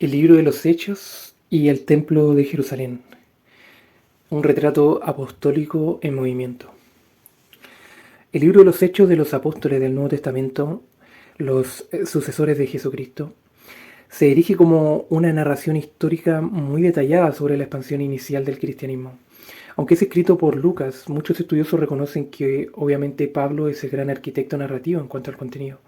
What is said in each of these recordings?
El libro de los Hechos y el Templo de Jerusalén. Un retrato apostólico en movimiento. El libro de los Hechos de los Apóstoles del Nuevo Testamento, los sucesores de Jesucristo, se erige como una narración histórica muy detallada sobre la expansión inicial del cristianismo. Aunque es escrito por Lucas, muchos estudiosos reconocen que obviamente Pablo es el gran arquitecto narrativo en cuanto al contenido,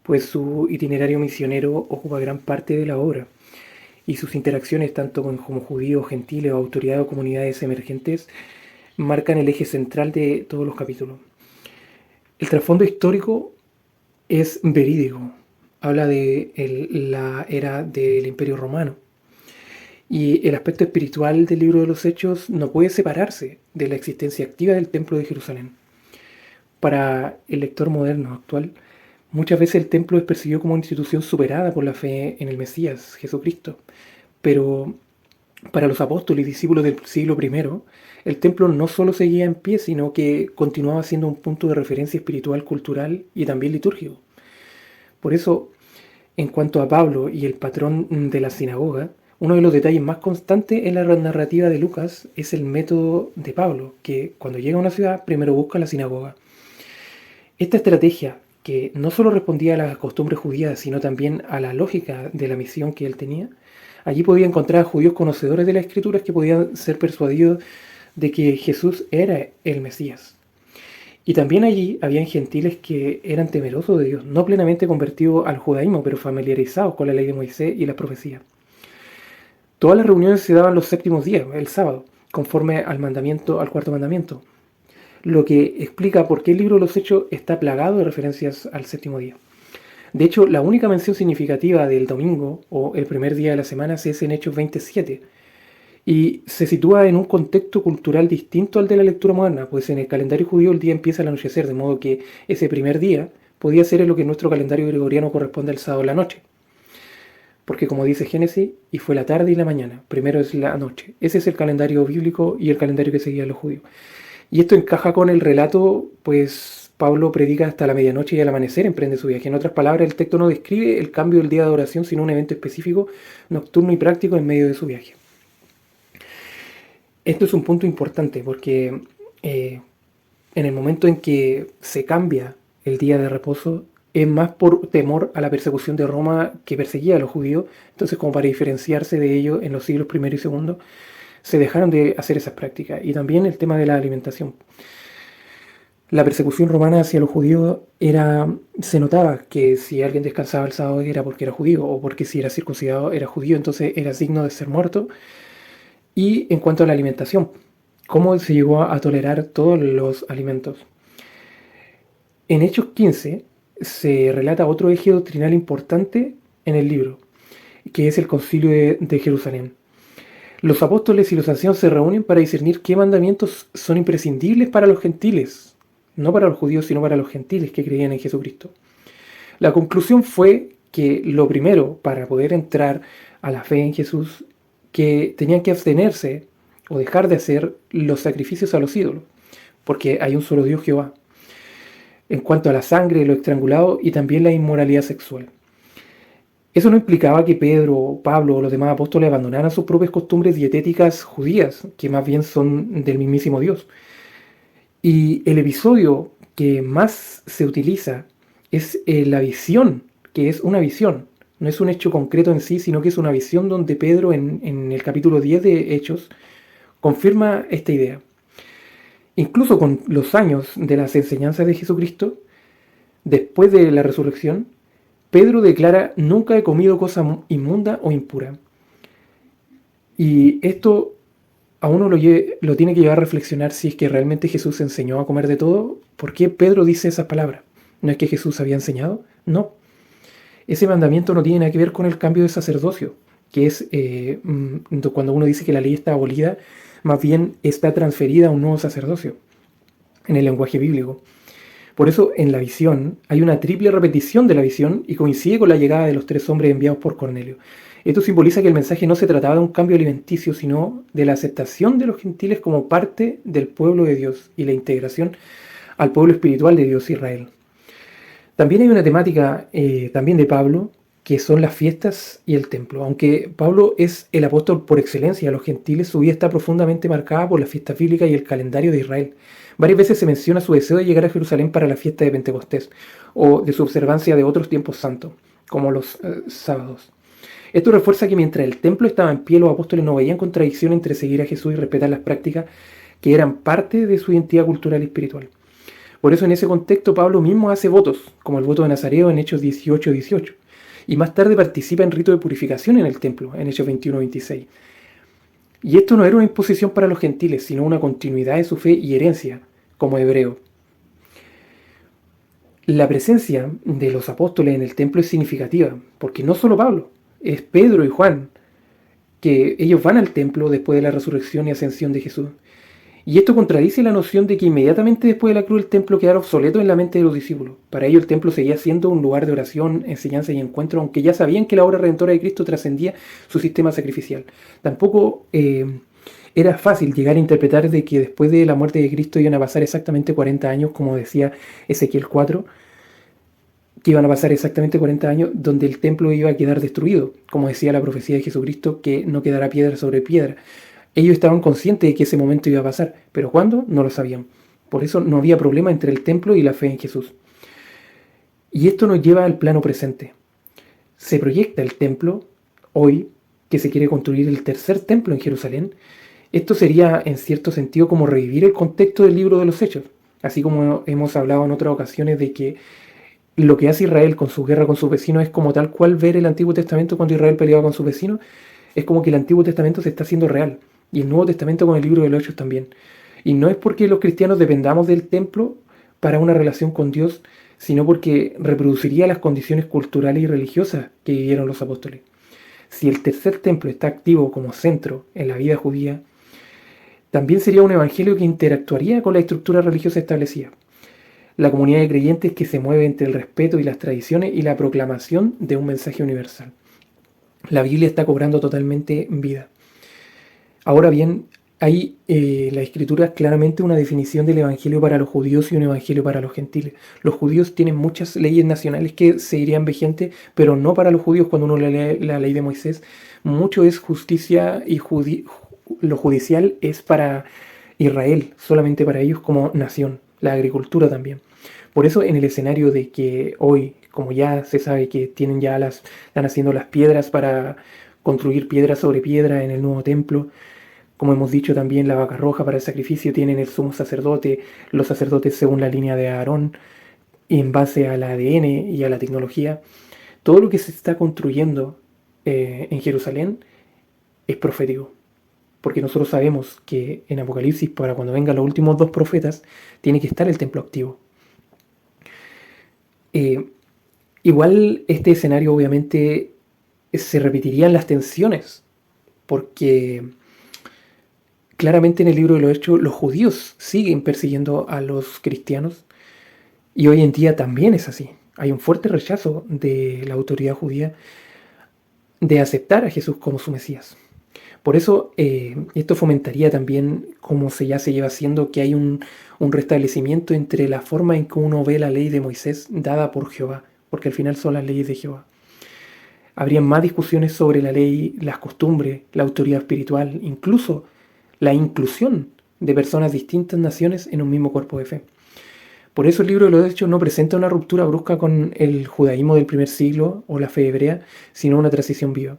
pues su itinerario misionero ocupa gran parte de la obra, y sus interacciones tanto con como judíos, gentiles, autoridades o comunidades emergentes marcan el eje central de todos los capítulos. El trasfondo histórico es verídico, habla de la era del Imperio Romano, y el aspecto espiritual del libro de los Hechos no puede separarse de la existencia activa del Templo de Jerusalén. Para el lector moderno actual, muchas veces el templo es percibido como una institución superada por la fe en el Mesías, Jesucristo. Pero para los apóstoles y discípulos del siglo I, el templo no solo seguía en pie, sino que continuaba siendo un punto de referencia espiritual, cultural y también litúrgico. Por eso, en cuanto a Pablo y el patrón de la sinagoga, uno de los detalles más constantes en la narrativa de Lucas es el método de Pablo, que cuando llega a una ciudad primero busca la sinagoga. Esta estrategia, que no solo respondía a las costumbres judías, sino también a la lógica de la misión que él tenía, allí podía encontrar a judíos conocedores de las escrituras que podían ser persuadidos de que Jesús era el Mesías. Y también allí habían gentiles que eran temerosos de Dios, no plenamente convertidos al judaísmo, pero familiarizados con la ley de Moisés y las profecías. Todas las reuniones se daban los séptimos días, el sábado, conforme al cuarto mandamiento, lo que explica por qué el libro de los Hechos está plagado de referencias al séptimo día. De hecho, la única mención significativa del domingo o el primer día de la semana es en Hechos 27 y se sitúa en un contexto cultural distinto al de la lectura moderna, pues en el calendario judío el día empieza al anochecer, de modo que ese primer día podía ser en lo que en nuestro calendario gregoriano corresponde al sábado de la noche. Porque como dice Génesis, y fue la tarde y la mañana, primero es la noche. Ese es el calendario bíblico y el calendario que seguían los judíos. Y esto encaja con el relato, pues Pablo predica hasta la medianoche y al amanecer emprende su viaje. En otras palabras, el texto no describe el cambio del día de oración, sino un evento específico, nocturno y práctico en medio de su viaje. Esto es un punto importante porque en el momento en que se cambia el día de reposo, es más por temor a la persecución de Roma que perseguía a los judíos. Entonces, como para diferenciarse de ellos en los siglos I y II, se dejaron de hacer esas prácticas. Y también el tema de la alimentación. La persecución romana hacia los judíos se notaba que si alguien descansaba el sábado era porque era judío, o porque si era circuncidado era judío, entonces era digno de ser muerto. Y en cuanto a la alimentación, ¿cómo se llegó a tolerar todos los alimentos? En Hechos 15 se relata otro eje doctrinal importante en el libro, que es el Concilio de Jerusalén. Los apóstoles y los ancianos se reúnen para discernir qué mandamientos son imprescindibles para los gentiles, no para los judíos, sino para los gentiles que creían en Jesucristo. La conclusión fue que lo primero para poder entrar a la fe en Jesús, que tenían que abstenerse o dejar de hacer los sacrificios a los ídolos, porque hay un solo Dios, Jehová. En cuanto a la sangre, lo estrangulado y también la inmoralidad sexual. Eso no implicaba que Pedro, Pablo o los demás apóstoles abandonaran sus propias costumbres dietéticas judías, que más bien son del mismísimo Dios. Y el episodio que más se utiliza es la visión, que es una visión. No es un hecho concreto en sí, sino que es una visión donde Pedro en el capítulo 10 de Hechos confirma esta idea. Incluso con los años de las enseñanzas de Jesucristo, después de la resurrección, Pedro declara: nunca he comido cosa inmunda o impura. Y esto a uno lo tiene que llevar a reflexionar si es que realmente Jesús enseñó a comer de todo. ¿Por qué Pedro dice esas palabras? ¿No es que Jesús había enseñado? No. Ese mandamiento no tiene nada que ver con el cambio de sacerdocio, que es cuando uno dice que la ley está abolida, más bien está transferida a un nuevo sacerdocio, en el lenguaje bíblico. Por eso en la visión hay una triple repetición de la visión y coincide con la llegada de los 3 hombres enviados por Cornelio. Esto simboliza que el mensaje no se trataba de un cambio alimenticio, sino de la aceptación de los gentiles como parte del pueblo de Dios y la integración al pueblo espiritual de Dios, Israel. También hay una temática también de Pablo, que son las fiestas y el templo. Aunque Pablo es el apóstol por excelencia a los gentiles, su vida está profundamente marcada por las fiestas bíblicas y el calendario de Israel. Varias veces se menciona su deseo de llegar a Jerusalén para la fiesta de Pentecostés o de su observancia de otros tiempos santos, como los sábados. Esto refuerza que mientras el templo estaba en pie, los apóstoles no veían contradicción entre seguir a Jesús y respetar las prácticas que eran parte de su identidad cultural y espiritual. Por eso en ese contexto Pablo mismo hace votos, como el voto de Nazareo en Hechos 18:18, y más tarde participa en rito de purificación en el templo, en Hechos 21:26. Y esto no era una imposición para los gentiles, sino una continuidad de su fe y herencia como hebreo. La presencia de los apóstoles en el templo es significativa, porque no solo Pablo, es Pedro y Juan, que ellos van al templo después de la resurrección y ascensión de Jesús. Y esto contradice la noción de que inmediatamente después de la cruz el templo quedara obsoleto en la mente de los discípulos. Para ellos el templo seguía siendo un lugar de oración, enseñanza y encuentro, aunque ya sabían que la obra redentora de Cristo trascendía su sistema sacrificial. Tampoco era fácil llegar a interpretar de que después de la muerte de Cristo iban a pasar exactamente 40 años, como decía Ezequiel 4, que iban a pasar exactamente 40 años donde el templo iba a quedar destruido, como decía la profecía de Jesucristo, que no quedará piedra sobre piedra. Ellos estaban conscientes de que ese momento iba a pasar, pero ¿cuándo? No lo sabían. Por eso no había problema entre el templo y la fe en Jesús. Y esto nos lleva al plano presente. Se proyecta el templo, hoy, que se quiere construir el tercer templo en Jerusalén. Esto sería, en cierto sentido, como revivir el contexto del libro de los Hechos. Así como hemos hablado en otras ocasiones de que lo que hace Israel con su guerra con sus vecinos es como tal cual ver el Antiguo Testamento cuando Israel peleaba con sus vecinos. Es como que el Antiguo Testamento se está haciendo real. Y el Nuevo Testamento con el libro de los Hechos también. Y no es porque los cristianos dependamos del templo para una relación con Dios, sino porque reproduciría las condiciones culturales y religiosas que vivieron los apóstoles. Si el tercer templo está activo como centro en la vida judía, también sería un evangelio que interactuaría con la estructura religiosa establecida. La comunidad de creyentes que se mueve entre el respeto y las tradiciones y la proclamación de un mensaje universal. La Biblia está cobrando totalmente vida. Ahora bien, hay la Escritura claramente una definición del Evangelio para los judíos y un Evangelio para los gentiles. Los judíos tienen muchas leyes nacionales que seguirían vigentes, pero no para los judíos. Cuando uno lee la ley de Moisés, mucho es justicia y lo judicial es para Israel, solamente para ellos como nación, la agricultura también. Por eso en el escenario de que hoy, como ya se sabe que están haciendo las piedras para construir piedra sobre piedra en el nuevo templo, como hemos dicho también, la vaca roja para el sacrificio, tienen el sumo sacerdote, los sacerdotes según la línea de Aarón, en base al ADN y a la tecnología. Todo lo que se está construyendo en Jerusalén es profético. Porque nosotros sabemos que en Apocalipsis, para cuando vengan los últimos 2 profetas, tiene que estar el templo activo. Igual este escenario obviamente se repetirían las tensiones, porque claramente en el libro de los Hechos los judíos siguen persiguiendo a los cristianos y hoy en día también es así. Hay un fuerte rechazo de la autoridad judía de aceptar a Jesús como su Mesías. Por eso esto fomentaría también, como ya se lleva haciendo, que hay un restablecimiento entre la forma en que uno ve la ley de Moisés dada por Jehová, porque al final son las leyes de Jehová. Habría más discusiones sobre la ley, las costumbres, la autoridad espiritual, incluso la inclusión de personas de distintas naciones en un mismo cuerpo de fe. Por eso el libro de los Hechos no presenta una ruptura brusca con el judaísmo del primer siglo o la fe hebrea, sino una transición viva.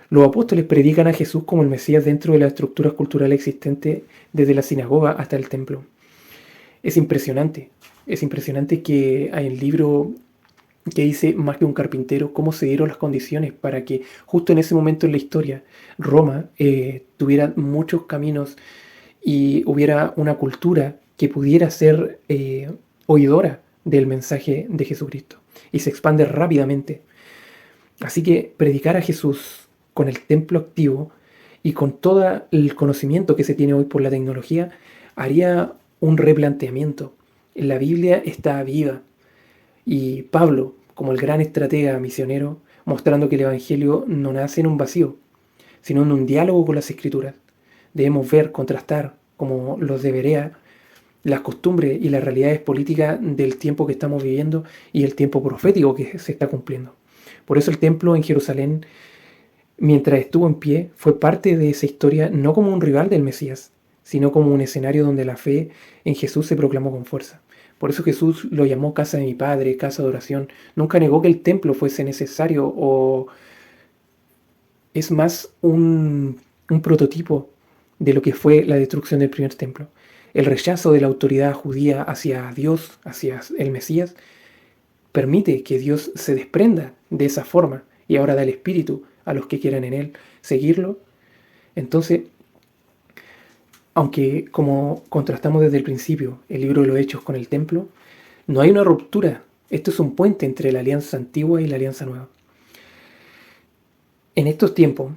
Los apóstoles predican a Jesús como el Mesías dentro de las estructuras culturales existentes desde la sinagoga hasta el templo. Es impresionante que hay el libro que dice más que un carpintero, cómo se dieron las condiciones para que justo en ese momento en la historia Roma tuviera muchos caminos y hubiera una cultura que pudiera ser oidora del mensaje de Jesucristo y se expande rápidamente. Así que predicar a Jesús con el templo activo y con todo el conocimiento que se tiene hoy por la tecnología haría un replanteamiento. La Biblia está viva. Y Pablo, como el gran estratega misionero, mostrando que el Evangelio no nace en un vacío, sino en un diálogo con las Escrituras. Debemos ver, contrastar, como los de Berea, las costumbres y las realidades políticas del tiempo que estamos viviendo y el tiempo profético que se está cumpliendo. Por eso el templo en Jerusalén, mientras estuvo en pie, fue parte de esa historia no como un rival del Mesías, sino como un escenario donde la fe en Jesús se proclamó con fuerza. Por eso Jesús lo llamó casa de mi Padre, casa de oración. Nunca negó que el templo fuese necesario o es más un prototipo de lo que fue la destrucción del primer templo. El rechazo de la autoridad judía hacia Dios, hacia el Mesías, permite que Dios se desprenda de esa forma y ahora da el Espíritu a los que quieran en Él seguirlo. Entonces, aunque como contrastamos desde el principio el libro de los Hechos con el templo, no hay una ruptura. Esto es un puente entre la alianza antigua y la alianza nueva. En estos tiempos,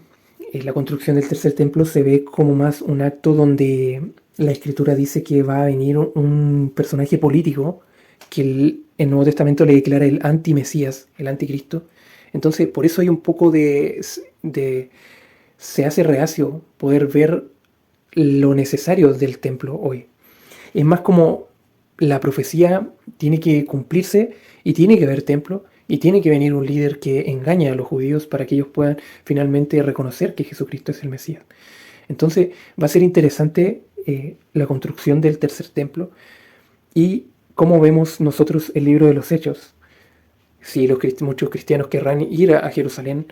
la construcción del tercer templo se ve como más un acto donde la escritura dice que va a venir un personaje político que el Nuevo Testamento le declara el anti-Mesías, el anticristo. Entonces, por eso hay un poco se hace reacio poder ver lo necesario del templo hoy. Es más como la profecía tiene que cumplirse y tiene que haber templo y tiene que venir un líder que engañe a los judíos para que ellos puedan finalmente reconocer que Jesucristo es el Mesías. Entonces va a ser interesante la construcción del tercer templo y cómo vemos nosotros el libro de los Hechos. Si muchos cristianos querrán ir a Jerusalén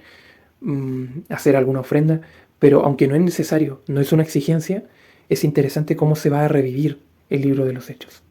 a hacer alguna ofrenda, pero aunque no es necesario, no es una exigencia, es interesante cómo se va a revivir el libro de los Hechos.